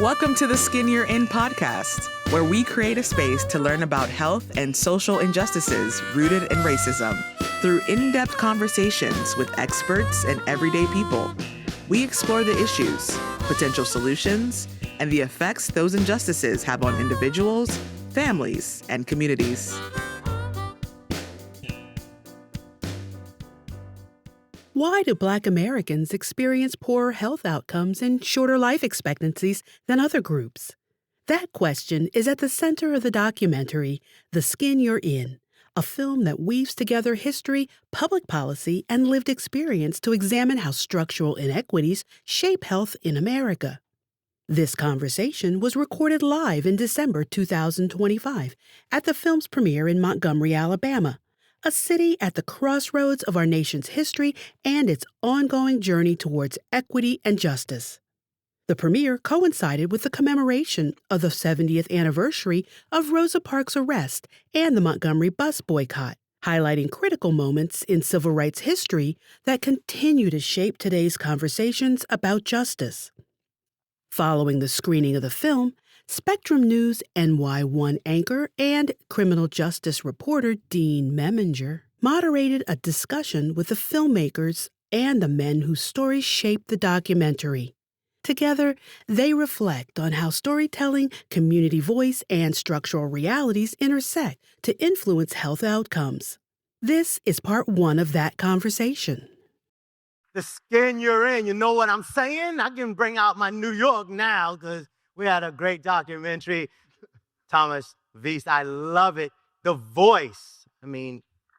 Welcome to the Skin You're In podcast, where we create a space to learn about health and social injustices rooted in racism through in-depth conversations with experts and everyday people. We explore the issues, potential solutions, and the effects those injustices have on individuals, families, and communities. Why do Black Americans experience poorer health outcomes and shorter life expectancies than other groups? That question is at the center of the documentary, The Skin You're In, a film that weaves together history, public policy, and lived experience to examine how structural inequities shape health in America. This conversation was recorded live in December 2025 at the film's premiere in Montgomery, Alabama, a city at the crossroads of our nation's history and its ongoing journey towards equity and justice. The premiere coincided with the commemoration of the 70th anniversary of Rosa Parks' arrest and the Montgomery bus boycott, highlighting critical moments in civil rights history that continue to shape today's conversations about justice. Following the screening of the film, Spectrum News NY1 anchor and criminal justice reporter Dean Meminger moderated a discussion with the filmmakers and the men whose stories shaped the documentary. Together, they reflect on how storytelling, community voice, and structural realities intersect to influence health outcomes. This is part one of that conversation. The skin you're in, you know what I'm saying? I can bring out my New York now because we had a great documentary. Thomas Wiest, I love it. The voice,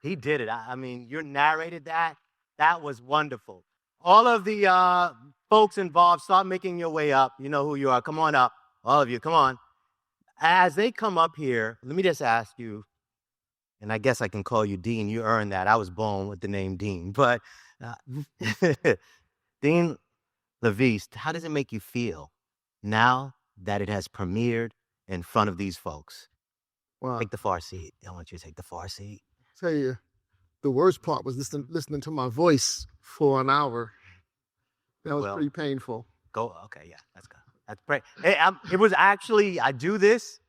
he did it. You narrated that. That was wonderful. All of the folks involved, start making your way up. You know who you are. Come on up. All of you, come on. As they come up here, let me just ask you, and I guess I can call you Dean. You earned that. I was born with the name Dean. But Dean Wiest, how does it make you feel now that it has premiered in front of these folks? Well, Take the far seat. I want you to take the far seat. tell you, the worst part was listening to my voice for an hour. That was pretty painful. Okay, yeah, that's good. That's great. It was actually, I do this.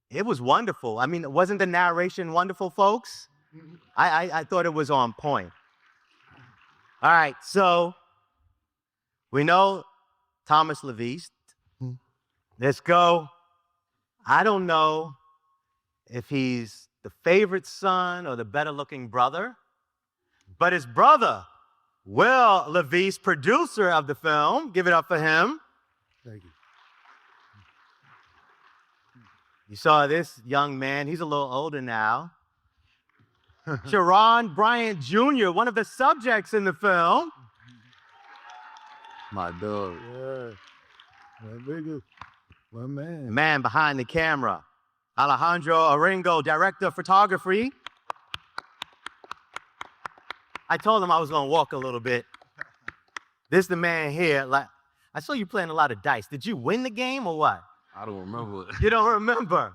It was wonderful. Wasn't the narration wonderful, folks? I thought it was on point. All right, so we know Thomas Wiest. Let's go. I don't know if he's the favorite son or the better-looking brother, but his brother, Will Wiest, producer of the film, give it up for him. Thank you. You saw this young man. He's a little older now. Scheron Bryant Jr., one of the subjects in the film. My dog. Yeah. My man. The man behind the camera, Alejandro Aringo, director of photography. I told him I was going to walk a little bit. This the man here. I saw you playing a lot of dice. Did you win the game or what? I don't remember. You don't remember.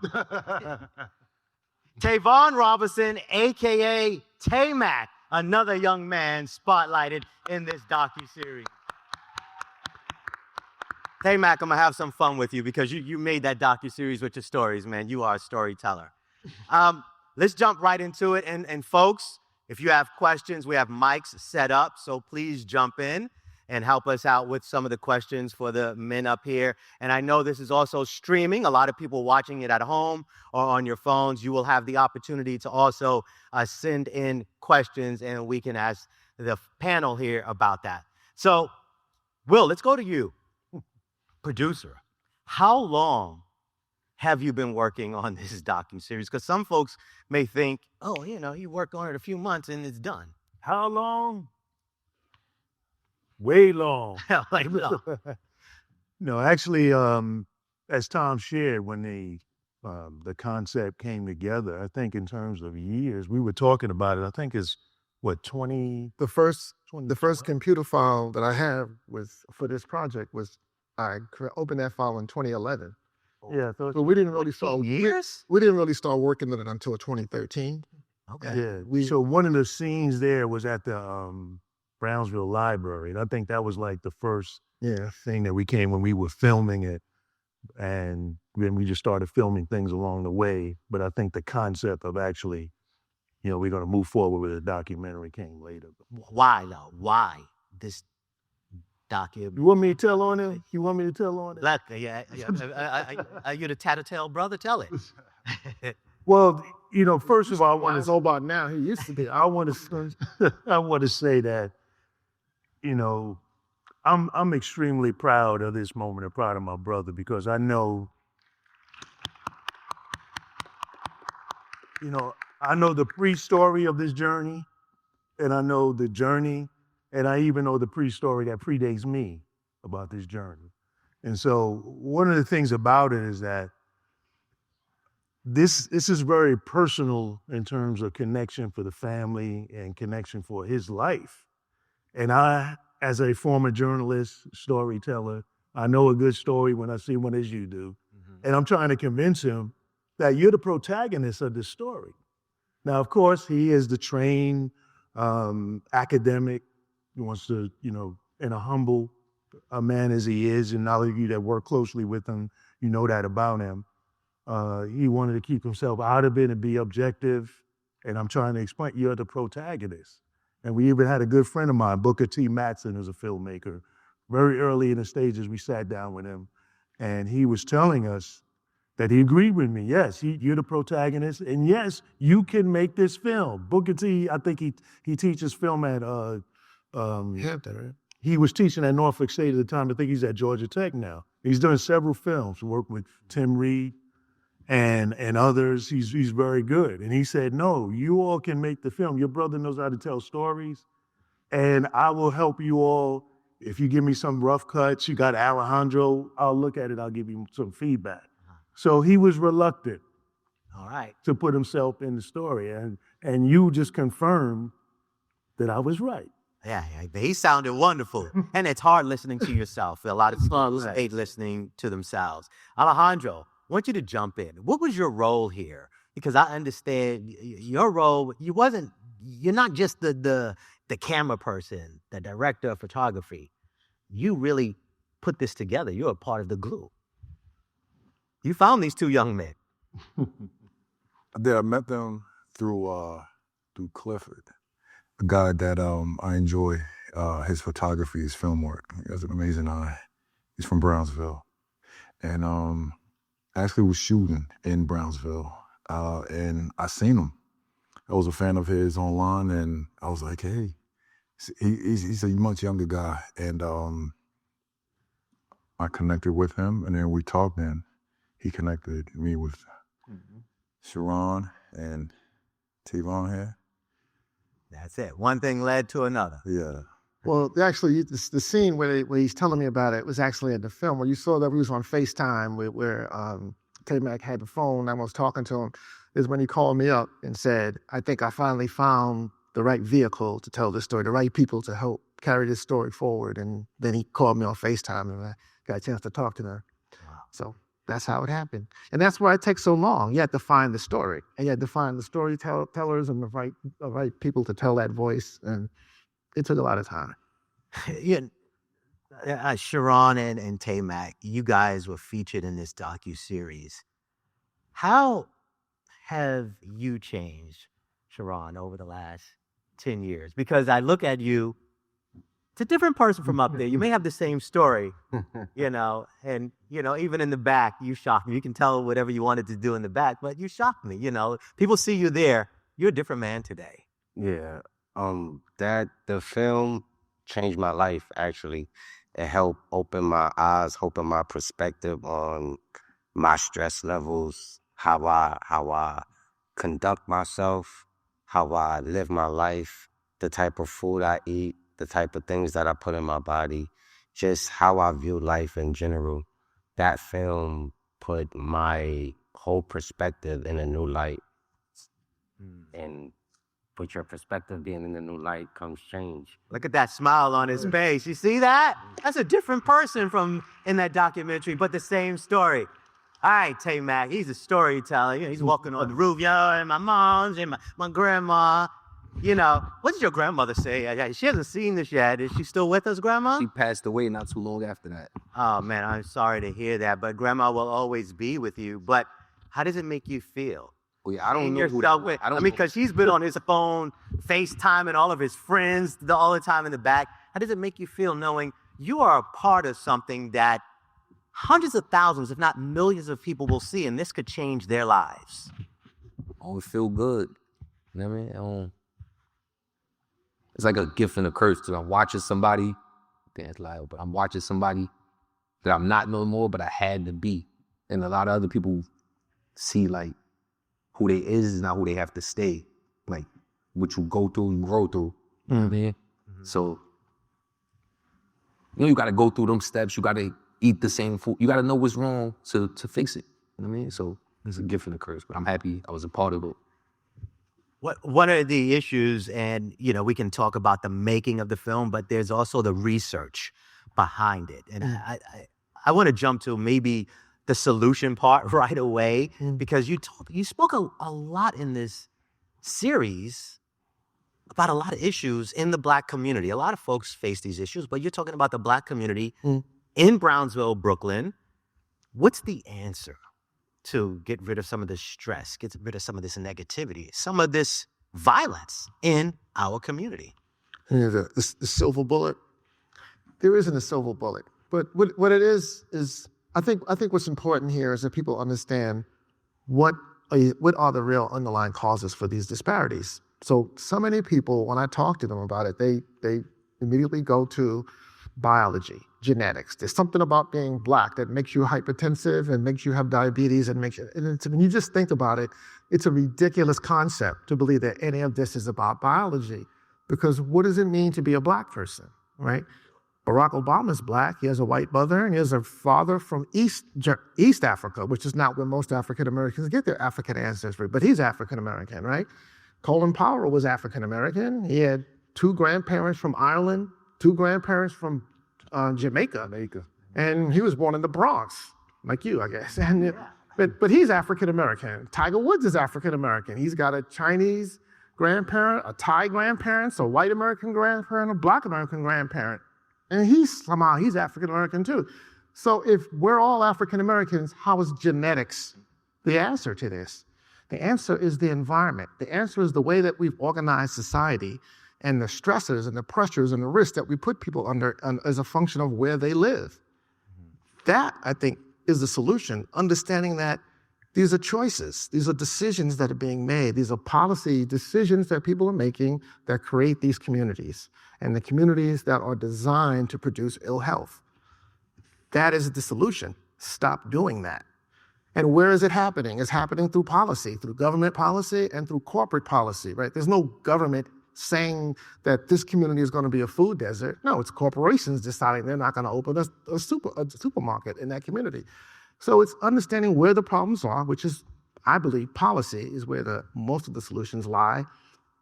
Tevon Robinson, a.k.a. T-Mac, another young man spotlighted in this docuseries. T-Mac, I'm going to have some fun with you because you made that docuseries with your stories, man. You are a storyteller. Let's jump right into it. And folks, if you have questions, we have mics set up, so please jump in and help us out with some of the questions for the men up here. And I know this is also streaming. A lot of people watching it at home or on your phones. You will have the opportunity to also send in questions, and we can ask the panel here about that. So, Will, let's go to you. Producer, how long have you been working on this docuseries? Because some folks may think, you work on it a few months and it's done. How long? Way long. Like, no. No, actually, as Tom shared, when the concept came together, I think in terms of years, we were talking about it. I think it's what, 20? The first computer file that I have for this project was I opened that file in 2011. Yeah, so we didn't really start years. We didn't really start working on it until 2013. Okay. Yeah. So one of the scenes there was at the Brownsville Library, and I think that was like the first thing that we came when we were filming it. And then we just started filming things along the way. But I think the concept of actually, we're going to move forward with a documentary came later. Why though? Why this documentary? You want me to tell on it? You want me to tell on it? Look, yeah. You're the tattletale brother. Tell it. Well, first of all, I want It's to all about now. He used to be. I want to say that, I'm extremely proud of this moment and proud of my brother because I know, I know the pre-story of this journey, and I know the journey, and I even know the pre-story that predates me about this journey. And so one of the things about it is that this is very personal in terms of connection for the family and connection for his life. And I, as a former journalist, storyteller, I know a good story when I see one as you do. Mm-hmm. And I'm trying to convince him that you're the protagonist of this story. Now, of course, he is the trained academic. He wants to, and a humble man as he is, and all of you that work closely with him, you know that about him. He wanted to keep himself out of it and be objective. And I'm trying to explain, you're the protagonist. And we even had a good friend of mine, Booker T. Mattson, who's a filmmaker. Very early in the stages, we sat down with him, and he was telling us that he agreed with me. Yes, you're the protagonist, and yes, you can make this film. Booker T, I think he teaches film at Hampton, right? He was teaching at Norfolk State at the time. I think he's at Georgia Tech now. He's done several films, worked with Tim Reed and others. He's very good. And he said, no, you all can make the film. Your brother knows how to tell stories, and I will help you all. If you give me some rough cuts, you got Alejandro, I'll look at it, I'll give you some feedback. So he was reluctant, all right, to put himself in the story. And you just confirmed that I was right. Yeah, he sounded wonderful. And it's hard listening to yourself. A lot of people hate listening to themselves. Alejandro, I want you to jump in. What was your role here? Because I understand your role, you're not just the camera person, the director of photography. You really put this together. You're a part of the glue. You found these two young men. I met them through Clifford, a guy that I enjoy his photography, his film work. He has an amazing eye. He's from Brownsville. And I actually was shooting in Brownsville, and I seen him. I was a fan of his online, and I was like, hey, he's a much younger guy. And I connected with him, and then we talked, and he connected me with Scheron and Tevon here. That's it. One thing led to another. Yeah. Well, actually, the scene where he's telling me about it was actually in the film. Where you saw that we was on FaceTime where K-Mac had the phone. I was talking to him. Is when he called me up and said, I think I finally found the right vehicle to tell this story, the right people to help carry this story forward. And then he called me on FaceTime, and I got a chance to talk to them. Wow. So that's how it happened. And that's why it takes so long. You had to find the story, and you had to find the storytellers and the right people to tell that voice. And it took a lot of time. Scheron and T-Mac, you guys were featured in this docuseries. How have you changed, Scheron, over the last 10 years? Because I look at you, it's a different person from up there. You may have the same story, and, even in the back, you shocked me. You can tell whatever you wanted to do in the back, but you shocked me, People see you there. You're a different man today. Yeah. The film changed my life, actually. It helped open my eyes, open my perspective on my stress levels, how I conduct myself, how I live my life, the type of food I eat, the type of things that I put in my body, just how I view life in general. That film put my whole perspective in a new light. And with your perspective being in a new light comes change. Look at that smile on his face. You see that? That's a different person from in that documentary, but the same story. All right, T-Mac, he's a storyteller. He's walking on the roof, and my mom's and my grandma. You know, what did your grandmother say? She hasn't seen this yet. Is she still with us, Grandma? She passed away not too long after that. Oh, man, I'm sorry to hear that, but Grandma will always be with you. But how does it make you feel? Well, yeah, I don't know who Yourself that, with, I don't mean, know. because he's been on his phone, FaceTiming all of his friends all the time in the back. How does it make you feel knowing you are a part of something that hundreds of thousands, if not millions of people will see, and this could change their lives? Oh, it feel good. You know what I mean? It's like a gift and a curse. So I'm watching somebody, that's loud, but I'm watching somebody that I'm not no more, but I had to be. And a lot of other people see like who they is not who they have to stay. Like what you go through, you grow through. You know what I mean? So, you gotta go through them steps. You gotta eat the same food. You gotta know what's wrong to fix it. You know what I mean? So it's a gift and a curse, but I'm happy I was a part of it. One of the issues, and we can talk about the making of the film, but there's also the research behind it. And I want to jump to maybe the solution part right away, because you spoke a lot in this series about a lot of issues in the Black community. A lot of folks face these issues, but you're talking about the Black community in Brownsville, Brooklyn. What's the answer to get rid of some of this stress, get rid of some of this negativity, some of this violence in our community? The silver bullet. There isn't a silver bullet, but what it is I think what's important here is that people understand what are the real underlying causes for these disparities. So many people, when I talk to them about it, they immediately go to biology, genetics. There's something about being Black that makes you hypertensive and makes you have diabetes and when you just think about it, it's a ridiculous concept to believe that any of this is about biology, because what does it mean to be a Black person, right? Barack Obama's Black. He has a white mother, and he has a father from East Africa, which is not where most African Americans get their African ancestry, but he's African American, right? Colin Powell was African American. He had 2 grandparents from Ireland, 2 grandparents from Jamaica, and he was born in the Bronx, like you, I guess. And but he's African American. Tiger Woods is African American. He's got a Chinese grandparent, a Thai grandparent, a white American grandparent, a Black American grandparent, and he's African American too. So if we're all African Americans, how is genetics the answer to this? The answer is the environment. The answer is the way that we've organized society and the stressors and the pressures and the risks that we put people under as a function of where they live. That, I think, is the solution. Understanding that these are choices. These are decisions that are being made. These are policy decisions that people are making that create these communities, and the communities that are designed to produce ill health. That is the solution. Stop doing that. And where is it happening? It's happening through policy, through government policy and through corporate policy, right? There's no government saying that this community is going to be a food desert. No, it's corporations deciding they're not going to open a supermarket in that community. So it's understanding where the problems are, which is, I believe, policy is where most of the solutions lie.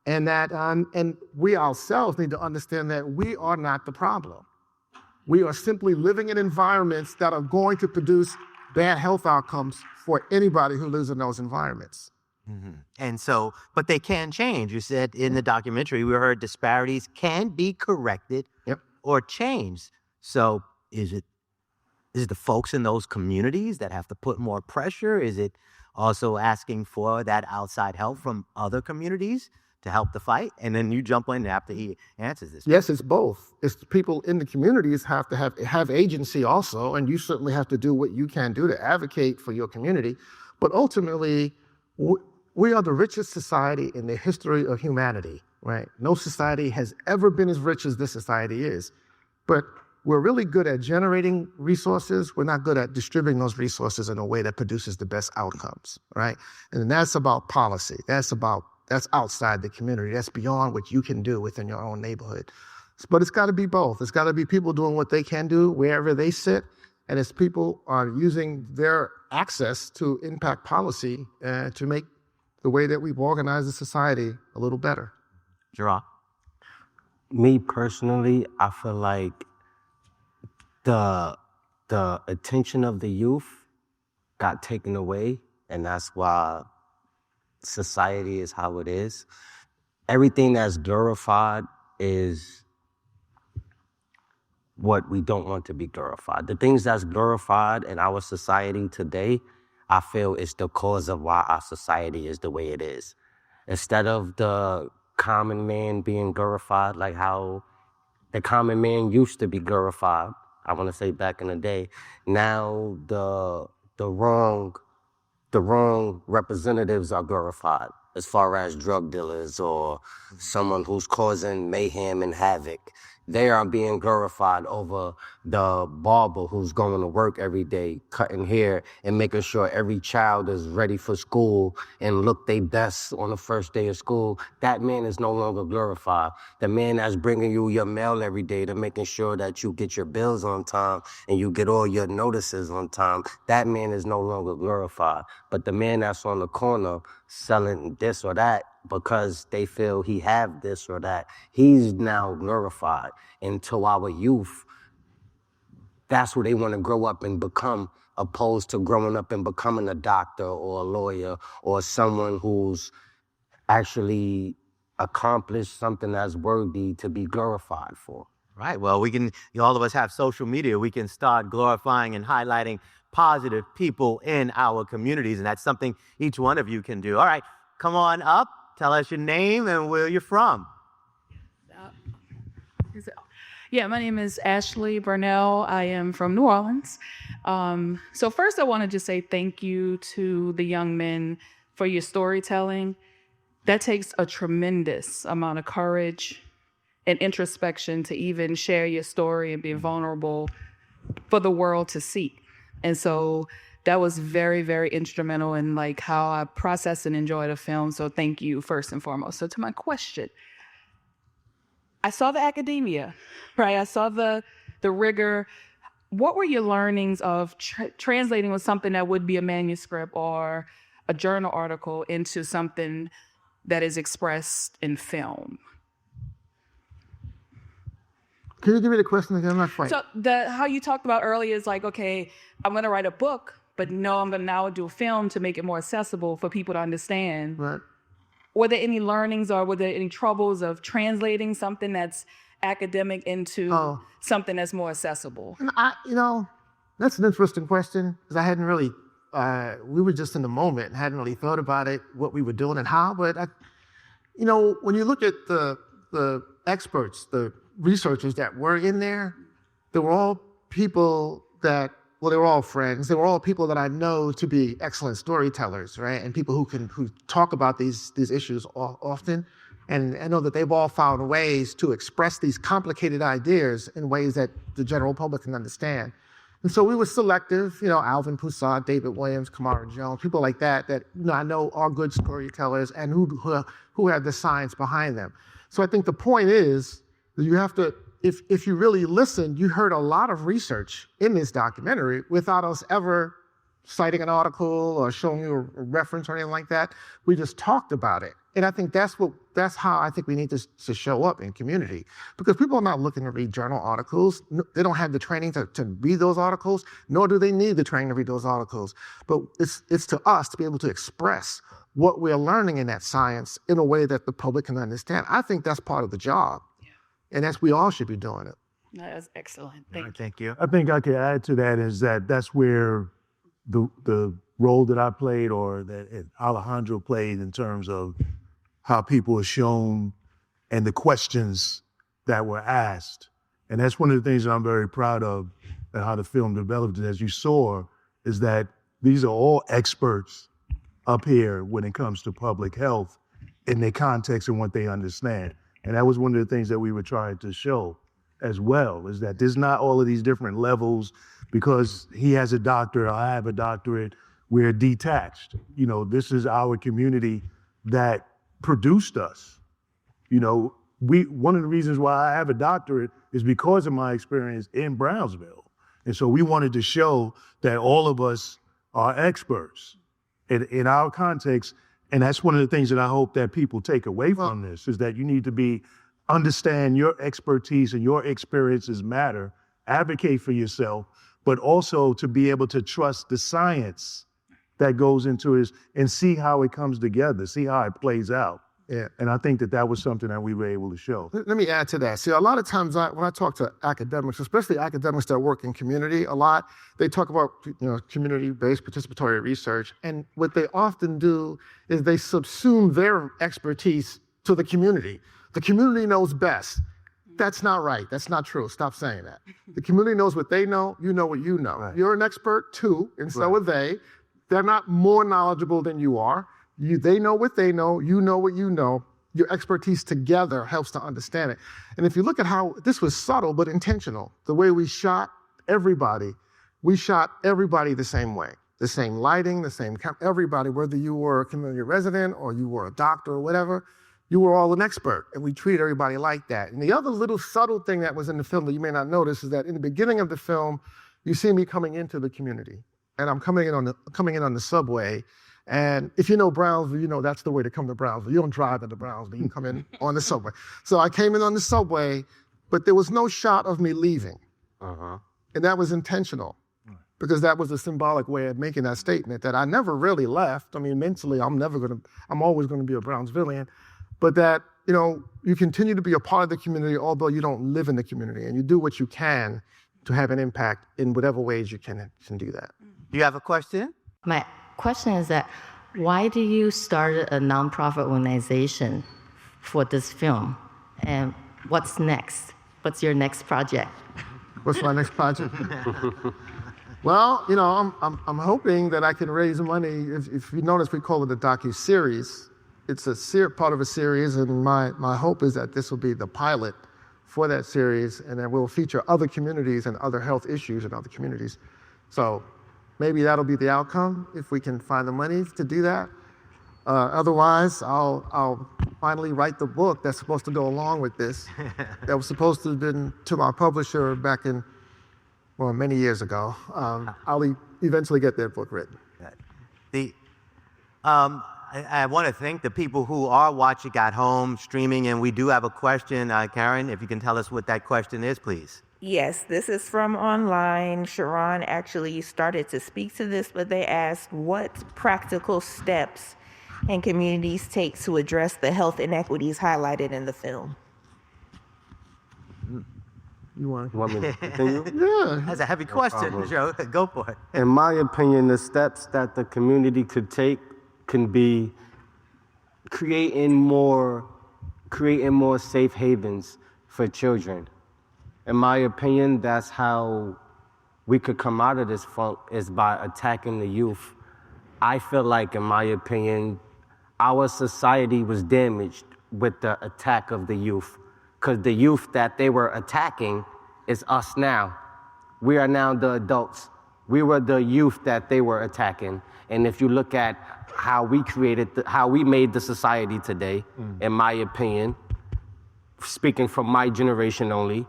And that, and we ourselves need to understand that we are not the problem. We are simply living in environments that are going to produce bad health outcomes for anybody who lives in those environments. And so, but they can change. You said in the documentary, we heard disparities can be corrected or changed. So is it the folks in those communities that have to put more pressure? Is it also asking for that outside help from other communities to help the fight? And then you jump in after he answers this. Yes, it's both. It's the people in the communities have to have agency also, and you certainly have to do what you can do to advocate for your community. But ultimately, we are the richest society in the history of humanity, right? No society has ever been as rich as this society is. But we're really good at generating resources. We're not good at distributing those resources in a way that produces the best outcomes, right? And that's about policy. That's outside the community. That's beyond what you can do within your own neighborhood. But it's got to be both. It's got to be people doing what they can do wherever they sit, and it's people are using their access to impact policy to make the way that we've organized the society a little better. Gerard? Me personally, I feel like the attention of the youth got taken away, and that's why society is how it is. everything that's glorified is what we don't want to be glorified. The things that's glorified in our society today, I feel is the cause of why our society is the way it is. Instead of the common man being glorified, like how the common man used to be glorified, I want to say back in the day, now the wrong representatives are glorified, as far as drug dealers or someone who's causing mayhem and havoc. They are being glorified over the barber who's going to work every day, cutting hair and making sure every child is ready for school and look their best on the first day of school. That man is no longer glorified. The man that's bringing you your mail every day to making sure that you get your bills on time and you get all your notices on time, that man is no longer glorified. But the man that's on the corner selling this or that because they feel he have this or that, he's now glorified. And to our youth, that's what they want to grow up and become, opposed to growing up and becoming a doctor or a lawyer or someone who's actually accomplished something that's worthy to be glorified for. Right. Well, all of us have social media. We can start glorifying and highlighting positive people in our communities, and that's something each one of you can do. All right, come on up. Tell us your name and where you're from. Yeah, my name is Ashley Burnell. I am from New Orleans. So first I want to just say thank you to the young men for your storytelling. That takes a tremendous amount of courage and introspection to even share your story and be vulnerable for the world to see. And so that was very, very instrumental in like how I process and enjoy the film. So thank you first and foremost. So to my question, I saw the academia, right? I saw the rigor. What were your learnings of translating with something that would be a manuscript or a journal article into something that is expressed in film? Can you give me the question again? I'm not quite. So how you talked about earlier is like, okay, I'm going to write a book, but no, I'm going to now do a film to make it more accessible for people to understand. Right. Were there any learnings or were there any troubles of translating something that's academic into something that's more accessible? That's an interesting question because I hadn't really, we were just in the moment and hadn't really thought about it, what we were doing and how. But, when you look at the experts, the researchers that were in there, they were all people that, well, they were all friends. They were all people that I know to be excellent storytellers, right? And people who talk about these issues often. And I know that they've all found ways to express these complicated ideas in ways that the general public can understand. And so we were selective, Alvin Poussat, David Williams, Kamara Jones, people like that I know are good storytellers and who have the science behind them. So I think the point is that you have to, if you really listened, you heard a lot of research in this documentary without us ever citing an article or showing you a reference or anything like that. We just talked about it. And I think that's how I think we need to show up in community, because people are not looking to read journal articles. They don't have the training to read those articles, nor do they need the training to read those articles. But it's to us to be able to express what we're learning in that science in a way that the public can understand. I think that's part of the job. And we all should be doing it. That was excellent. Thank you. I think I could add to that is that's where the role that I played or that Alejandro played in terms of how people are shown and the questions that were asked. And that's one of the things that I'm very proud of and how the film developed, as you saw, is that these are all experts up here when it comes to public health in their context and what they understand. And that was one of the things that we were trying to show as well, is that there's not all of these different levels because he has a doctorate, I have a doctorate, we're detached. This is our community that produced us. One of the reasons why I have a doctorate is because of my experience in Brownsville. And so we wanted to show that all of us are experts in our context. And that's one of the things that I hope that people take away from this, is that you need to understand your expertise and your experiences matter, advocate for yourself, but also to be able to trust the science that goes into it and see how it comes together, see how it plays out. Yeah. And I think that was something that we were able to show. Let me add to that. See, a lot of times when I talk to academics, especially academics that work in community a lot, they talk about community-based participatory research, and what they often do is they subsume their expertise to the community. The community knows best. That's not right. That's not true. Stop saying that. The community knows what they know. You know what you know. Right. You're an expert too, and so are they. They're not more knowledgeable than you are. They know what they know. You know what you know. Your expertise together helps to understand it. And if you look at how this was subtle but intentional, the way we shot everybody the same way. The same lighting, the same everybody, whether you were a community resident or you were a doctor or whatever, you were all an expert, and we treated everybody like that. And the other little subtle thing that was in the film that you may not notice is that in the beginning of the film, you see me coming into the community, and I'm coming in on the subway. And if you know Brownsville, you know that's the way to come to Brownsville. You don't drive into Brownsville, you come in on the subway. So I came in on the subway, but there was no shot of me leaving. And that was intentional, because that was a symbolic way of making that statement that I never really left. I mean, mentally, I'm always gonna be a Brownsvillian, but that, you continue to be a part of the community, although you don't live in the community, and you do what you can to have an impact in whatever ways you can do that. Do you have a question? My question is that why do you start a nonprofit organization for this film? And what's next? What's your next project? What's my next project? Well, I'm hoping that I can raise money. If you notice, we call it a docu-series. It's a part of a series, and my hope is that this will be the pilot for that series, and that we'll feature other communities and other health issues in other communities. So maybe that'll be the outcome if we can find the money to do that. Otherwise, I'll finally write the book that's supposed to go along with this. That was supposed to have been to my publisher back in, many years ago. I'll eventually get that book written. I want to thank the people who are watching at home, streaming, and we do have a question. Karen, if you can tell us what that question is, please. Yes, this is from online. Scheron actually started to speak to this, but they asked, what practical steps can communities take to address the health inequities highlighted in the film? You want me to continue? Yeah. That's a heavy question, Joe. Go for it. In my opinion, the steps that the community could take can be creating more safe havens for children. In my opinion, that's how we could come out of this funk, is by attacking the youth. I feel like, in my opinion, our society was damaged with the attack of the youth, because the youth that they were attacking is us now. We are now the adults. We were the youth that they were attacking. And if you look at how we made the society today, in my opinion, speaking from my generation only,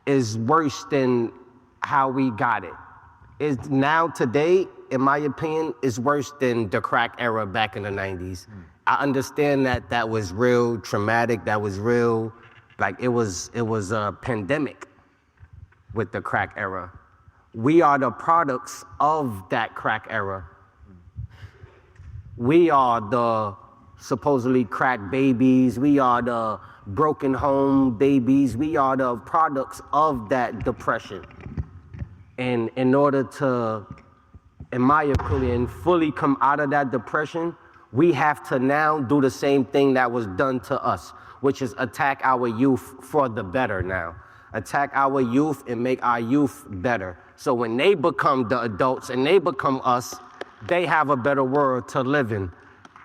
is worse than how we got it. Is now today, in my opinion, is worse than the crack era back in the 90s. I understand that was real traumatic, that was real, like it was a pandemic with the crack era. We are the products of that crack era. We are the supposedly crack babies. We are the broken home babies. We are the products of that depression. And in order to, in my opinion, fully come out of that depression, we have to now do the same thing that was done to us, which is attack our youth for the better now. Attack our youth and make our youth better. So when they become the adults and they become us, they have a better world to live in.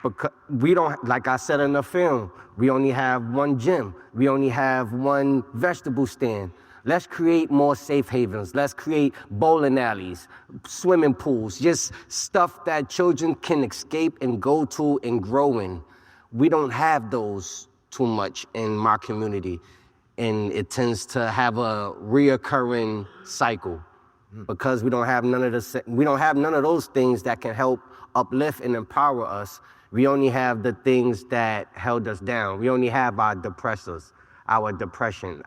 Because we don't, like I said in the film, we only have one gym. We only have one vegetable stand. Let's create more safe havens. Let's create bowling alleys, swimming pools, just stuff that children can escape and go to and grow in. We don't have those too much in my community, and it tends to have a reoccurring cycle because we don't have none of those things that can help uplift and empower us. We only have the things that held us down. We only have our depressors, our depression,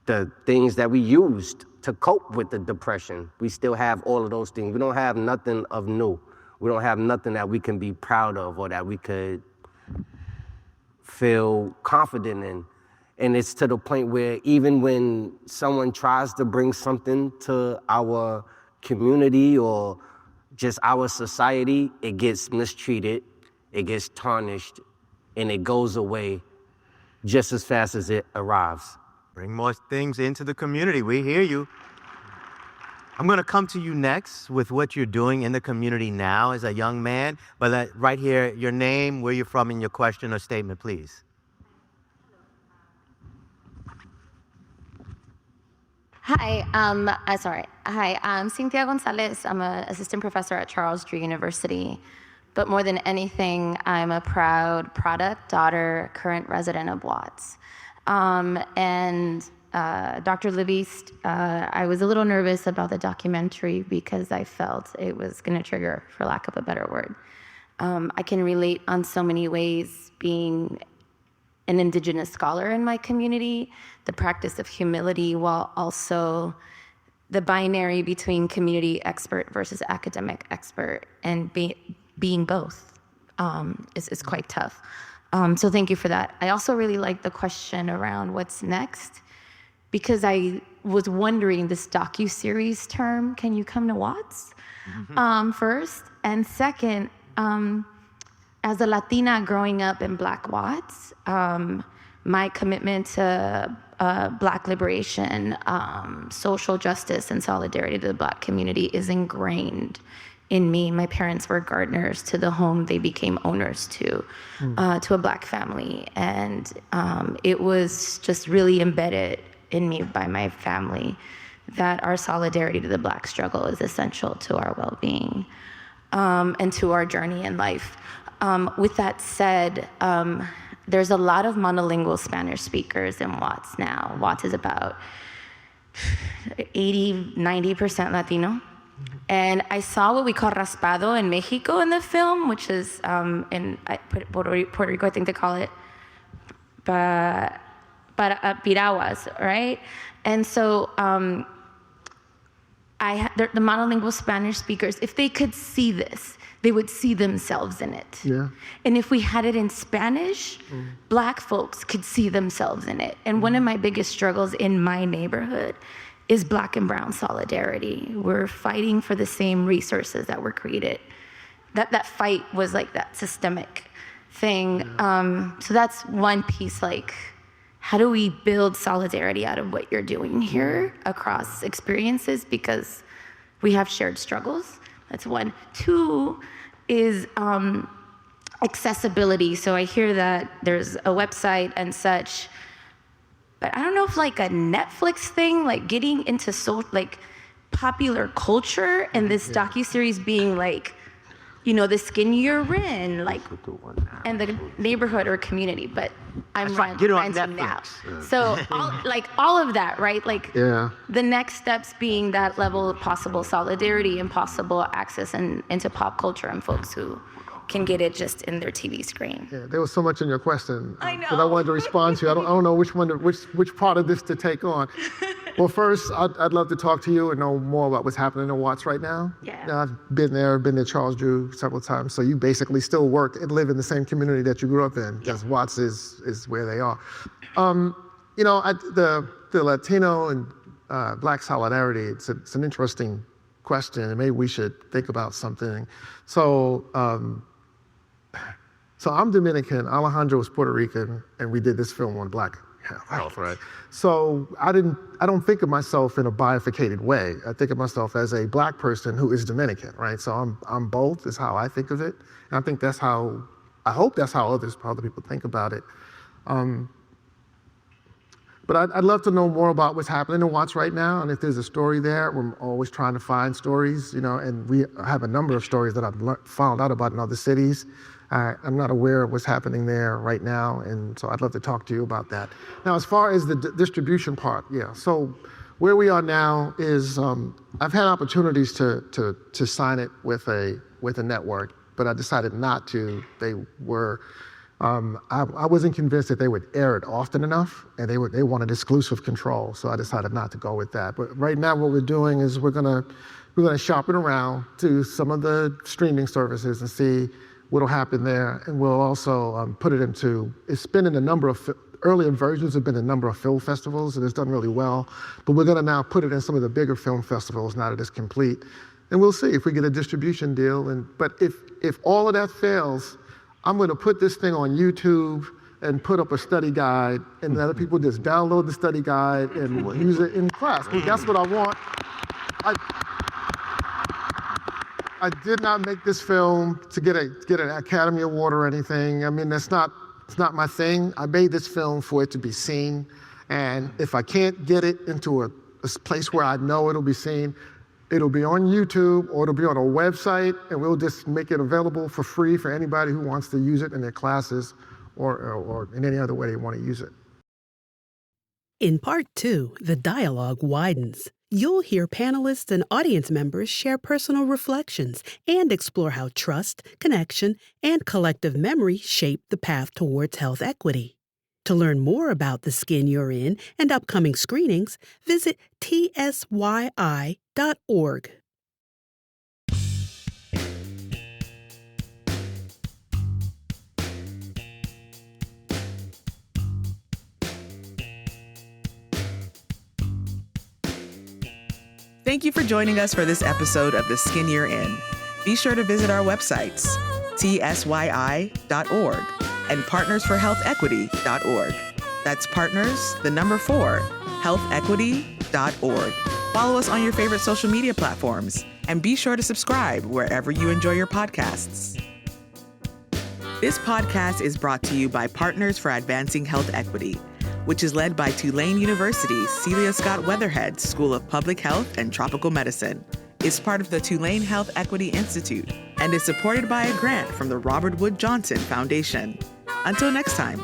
the things that we used to cope with the depression. We still have all of those things. We don't have nothing of new. We don't have nothing that we can be proud of or that we could feel confident in. And it's to the point where even when someone tries to bring something to our community or just our society, it gets mistreated, it gets tarnished, and it goes away just as fast as it arrives. Bring more things into the community. We hear you. I'm going to come to you next with what you're doing in the community now as a young man. But right here, your name, where you're from, and your question or statement, please. Hi, Hi, I'm Cynthia Gonzalez. I'm an assistant professor at Charles Drew University. But more than anything, I'm a proud product, daughter, current resident of Watts. Dr. Libby, I was a little nervous about the documentary because I felt it was going to trigger, for lack of a better word. I can relate on so many ways, being an Indigenous scholar in my community, the practice of humility, while also the binary between community expert versus academic expert, and being both is quite tough. So thank you for that. I also really like the question around what's next, because I was wondering, this docuseries term, can you come to Watts? First, and second, as a Latina growing up in Black Watts, my commitment to Black liberation, social justice, and solidarity to the Black community is ingrained in me. My parents were gardeners to the home they became owners to a Black family. And it was just really embedded in me by my family that our solidarity to the Black struggle is essential to our well-being and to our journey in life. With that said, there's a lot of monolingual Spanish speakers in Watts now. Watts is about 80-90% Latino. And I saw what we call raspado in Mexico in the film, which is in Puerto Rico, I think they call it piraguas, right? And so the monolingual Spanish speakers, if they could see this, they would see themselves in it. Yeah. And if we had it in Spanish, Black folks could see themselves in it. And one of my biggest struggles in my neighborhood is Black and brown solidarity. We're fighting for the same resources that were created. That fight was like that systemic thing. So that's one piece, like, how do we build solidarity out of what you're doing here across experiences, because we have shared struggles. That's one. Two is accessibility. So I hear that there's a website and such, but I don't know if like a Netflix thing, like getting into like popular culture and this docuseries being like, you know, the skin you're in, like, and the neighborhood or community, but I'm ranting now. So all of that, right? Like the next steps being that level of possible solidarity and possible access into pop culture and folks who can get it just in their TV screen. Yeah, there was so much in your question I know. that I wanted to respond to. I don't know which part of this to take on. Well, first, I'd love to talk to you and know more about what's happening in Watts right now. Yeah. I've been to Charles Drew several times, so you basically still work and live in the same community that you grew up in, because Watts is where they are. You know, the Latino and Black solidarity, it's an interesting question, and maybe we should think about something. So I'm Dominican, Alejandro was Puerto Rican, and we did this film on Black health, right? So I don't think of myself in a bifurcated way. I think of myself as a Black person who is Dominican, right? So I'm both, is how I think of it. And I think I hope that's how other people think about it. But I'd love to know more about what's happening in Watts right now, and if there's a story there. We're always trying to find stories, you know, and we have a number of stories that I've found out about in other cities. I'm not aware of what's happening there right now, and so I'd love to talk to you about that. Now, as far as the distribution part, so where we are now is I've had opportunities to sign it with a network, but I decided not to. They were. I wasn't convinced that they would air it often enough, and they wanted exclusive control, so I decided not to go with that. But right now, what we're doing is we're gonna shop it around to some of the streaming services and see what'll happen there. And we'll also put it into, it's been in a number of, earlier versions have been in a number of film festivals, and it's done really well. But we're going to now put it in some of the bigger film festivals now that it's complete. And we'll see if we get a distribution deal. But if all of that fails, I'm going to put this thing on YouTube and put up a study guide, and other people just download the study guide and use it in class. That's what I want. I did not make this film to get an Academy Award or anything. I mean, it's not my thing. I made this film for it to be seen. And if I can't get it into a place where I know it'll be seen, it'll be on YouTube or it'll be on a website, and we'll just make it available for free for anybody who wants to use it in their classes or in any other way they want to use it. In part 2, the dialogue widens. You'll hear panelists and audience members share personal reflections and explore how trust, connection, and collective memory shape the path towards health equity. To learn more about The Skin You're In and upcoming screenings, visit tsyi.org. Thank you for joining us for this episode of The Skin You're In. Be sure to visit our websites, tsyi.org and partnersforhealthequity.org. That's partners, the number 4, healthequity.org. Follow us on your favorite social media platforms, and be sure to subscribe wherever you enjoy your podcasts. This podcast is brought to you by Partners for Advancing Health Equity, which is led by Tulane University's Celia Scott Weatherhead School of Public Health and Tropical Medicine. It's part of the Tulane Health Equity Institute and is supported by a grant from the Robert Wood Johnson Foundation. Until next time.